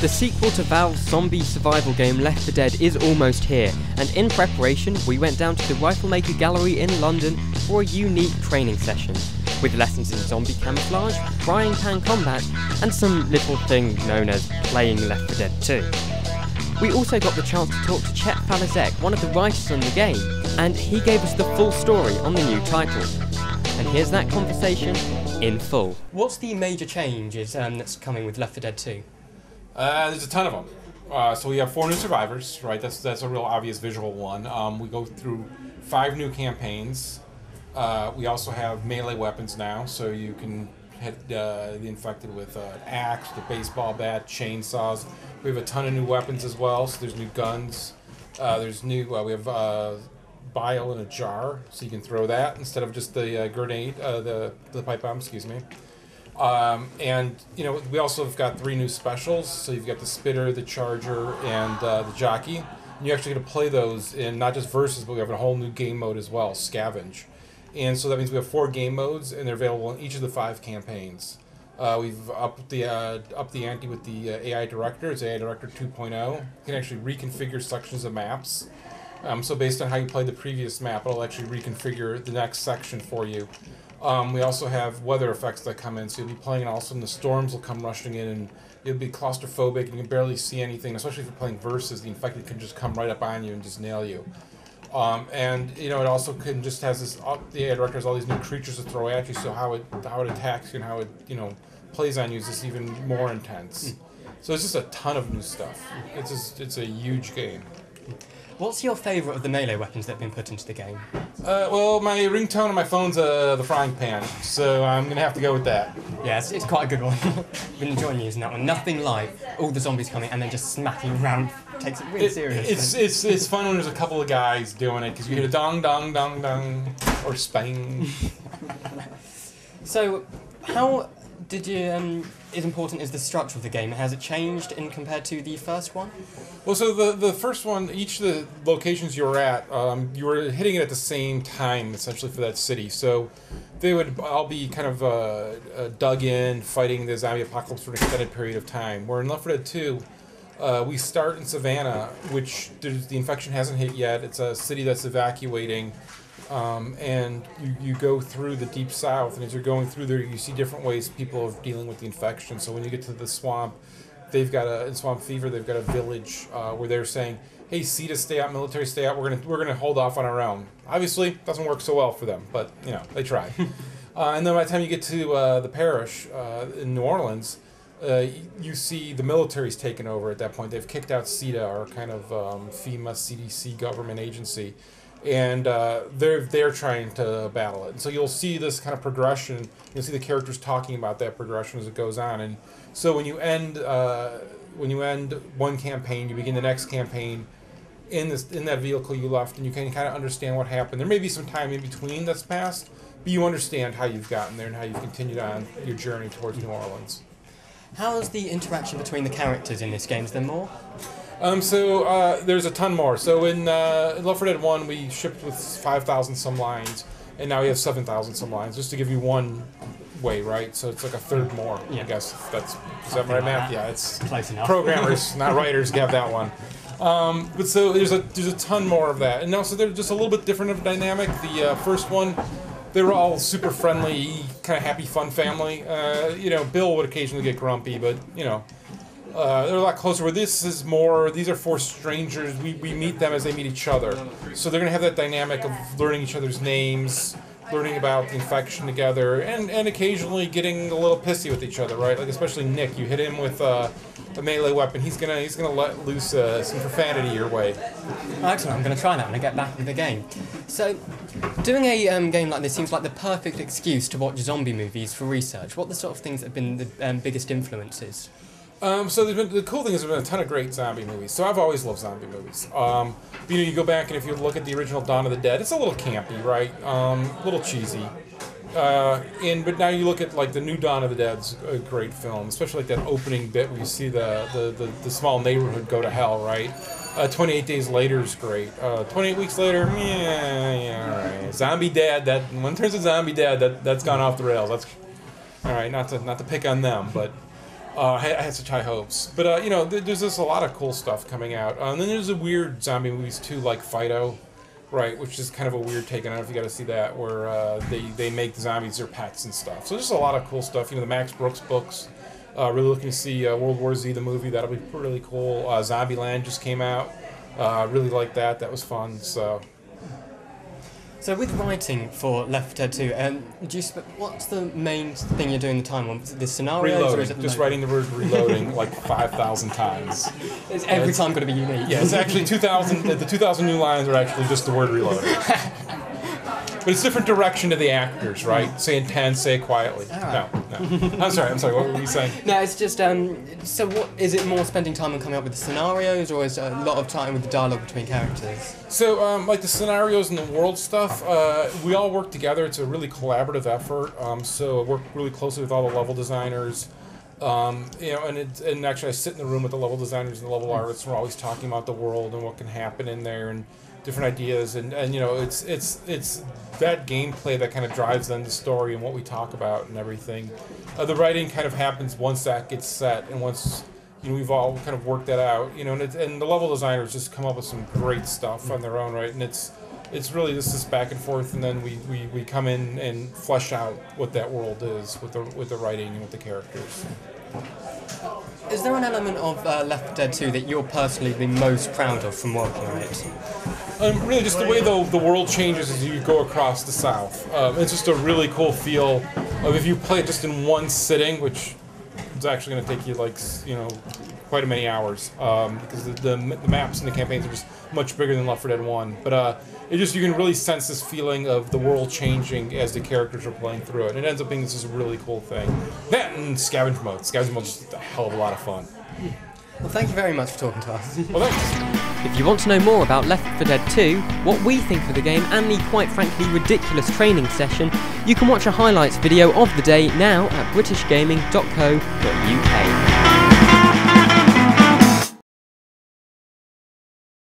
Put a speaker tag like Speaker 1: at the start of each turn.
Speaker 1: The sequel to Valve's zombie survival game Left 4 Dead is almost here, and in preparation we went down to the Riflemaker Gallery in London for a unique training session, with lessons in zombie camouflage, frying pan combat, and some little thing known as playing Left 4 Dead 2. We also got the chance to talk to Chet Faliszek, one of the writers on the game, and he gave us the full story on the new title. And here's that conversation in full. What's the major changes that's coming with Left 4 Dead 2?
Speaker 2: There's a ton of them. So we have 4 new survivors, right? That's a real obvious visual one. We go through 5 new campaigns. We also have melee weapons now, so you can hit the infected with an axe, the baseball bat, chainsaws. We have a ton of new weapons as well. So there's new guns. There's new. We have bile in a jar, so you can throw that instead of just the grenade, the pipe bomb. Excuse me. And you know, we also have got 3 new specials. So you've got the spitter, the charger, and the jockey. And you actually get to play those in not just versus, but we have a whole new game mode as well, scavenge. And so that means we have 4 game modes, and they're available in each of the 5 campaigns. We've upped the ante with the AI Director. It's AI Director 2.0. You can actually reconfigure sections of maps. So based on how you played the previous map, it'll actually reconfigure the next section for you. We also have weather effects that come in, so you'll be playing, and all of a sudden the storms will come rushing in, and you'll be claustrophobic, and you can barely see anything, especially if you're playing versus. The infected can just come right up on you and just nail you. And you know, it also can just has this. The AI Director has all these new creatures to throw at you, so how it attacks you and how it plays on you is just even more intense. So it's just a ton of new stuff. It's a huge game.
Speaker 1: What's your favourite of the melee weapons that have been put into the game?
Speaker 2: Well, my ringtone on my phone's the frying pan, so I'm going to have to go with that.
Speaker 1: Yeah, it's quite a good one. I've been enjoying using that one. Nothing like all the zombies coming and then just smacking around. Takes it really seriously.
Speaker 2: It's fun when there's a couple of guys doing it, because you hear a dong, dong, dong, dong, or spang.
Speaker 1: So, how did you... as important is the structure of the game? Has it changed in compared to the first one?
Speaker 2: Well, so the first one, each of the locations you were at, you were hitting it at the same time, essentially, for that city. So they would all be kind of dug in, fighting the zombie apocalypse for an extended period of time. Where in Left 4 Dead 2, we start in Savannah, which the infection hasn't hit yet. It's a city that's evacuating. And you go through the deep south, and as you're going through there, you see different ways people are dealing with the infection. So when you get to the swamp, they've got in Swamp Fever, they've got a village where they're saying, "Hey, CETA, stay out, military, stay out. We're gonna hold off on our own." Obviously, doesn't work so well for them, but you know they try. And then by the time you get to the parish in New Orleans, you see the military's taken over at that point. They've kicked out CETA, our kind of FEMA CDC government agency. And they're trying to battle it. And so you'll see this kind of progression. You'll see the characters talking about that progression as it goes on. And so when you end one campaign, you begin the next campaign in that vehicle you left, and you can kind of understand what happened. There may be some time in between that's passed, but you understand how you've gotten there and how you've continued on your journey towards New Orleans.
Speaker 1: How's the interaction between the characters in this game? Is there more?
Speaker 2: There's a ton more. So in Left 4 Dead 1, we shipped with 5,000 some lines, and now we have 7,000 some lines, just to give you one way, right? So it's like a third more, I guess. Is that right, math? Yeah, it's
Speaker 1: close enough.
Speaker 2: Programmers, not writers, have that one. But so there's a ton more of that. And also they're just a little bit different of a dynamic. The first one, they were all super friendly, kind of happy, fun family. Bill would occasionally get grumpy, but, they're a lot closer. Where this is more, these are 4 strangers. We meet them as they meet each other. So they're going to have that dynamic of learning each other's names, learning about the infection together, and occasionally getting a little pissy with each other, right? Like especially Nick, you hit him with a melee weapon, he's gonna let loose some profanity your way.
Speaker 1: Excellent, I'm going to try that when I get back into the game. So, doing a game like this seems like the perfect excuse to watch zombie movies for research. What are the sort of things that have been the biggest influences?
Speaker 2: So the cool thing is there's been a ton of great zombie movies. So I've always loved zombie movies. You go back and if you look at the original Dawn of the Dead, it's a little campy, right? A little cheesy. But now you look at like the new Dawn of the Dead's a great film, especially like that opening bit where you see the small neighborhood go to hell, right? 28 Days Later is great. 28 Weeks Later, all right. Zombie Dad, when it turns to Zombie Dad, that's gone off the rails. That's all right. Not to pick on them, but. I had such high hopes. But, you know, there's just a lot of cool stuff coming out. And then there's a weird zombie movies, too, like Fido, right, which is kind of a weird take. I don't know if you got to see that, where they make the zombies their pets and stuff. So there's a lot of cool stuff. You know, the Max Brooks books. Really looking to see World War Z, the movie. That'll be really cool. Zombieland just came out. Really like that. That was fun.
Speaker 1: So with writing for Left 4 Dead 2, what's the main thing you're doing the time on? The scenarios?
Speaker 2: Reloading.
Speaker 1: Or is it
Speaker 2: Just writing the word reloading like 5,000 times.
Speaker 1: Is every time going to be unique?
Speaker 2: Yeah, it's actually 2,000. The 2,000 new lines are actually just the word reloading. But it's different direction to the actors, right? Say intense, say it quietly.
Speaker 1: Right.
Speaker 2: No. I'm sorry, what were you saying?
Speaker 1: No, it's just, so what, is it more spending time on coming up with the scenarios, or is it a lot of time with the dialogue between characters?
Speaker 2: So, like the scenarios and the world stuff, we all work together. It's a really collaborative effort. So I work really closely with all the level designers. You know, and actually I sit in the room with the level designers and the level artists. We're always talking about the world and what can happen in there and different ideas. And you know, it's that gameplay that kind of drives then the story and what we talk about and everything. The writing kind of happens once that gets set and once, you know, we've all kind of worked that out, you know, and the level designers just come up with some great stuff on their own, right? And it's really just this back and forth, and then we come in and flesh out what that world is with the writing and with the characters.
Speaker 1: Is there an element of Left 4 Dead 2 that you're personally the most proud of from working on it?
Speaker 2: Really, just the way the world changes as you go across the South. It's just a really cool feel of if you play it just in one sitting, which is actually going to take you like, you know, quite a many hours, because the maps and the campaigns are just much bigger than Left 4 Dead 1. But you can really sense this feeling of the world changing as the characters are playing through it. And it ends up being this is a really cool thing. That and scavenge mode. Scavenge mode is just a hell of a lot of fun.
Speaker 1: Well, thank you very much for talking to us.
Speaker 2: Well, thanks.
Speaker 1: If you want to know more about Left 4 Dead 2, what we think of the game and the quite frankly ridiculous training session, you can watch a highlights video of the day now at BritishGaming.co.uk.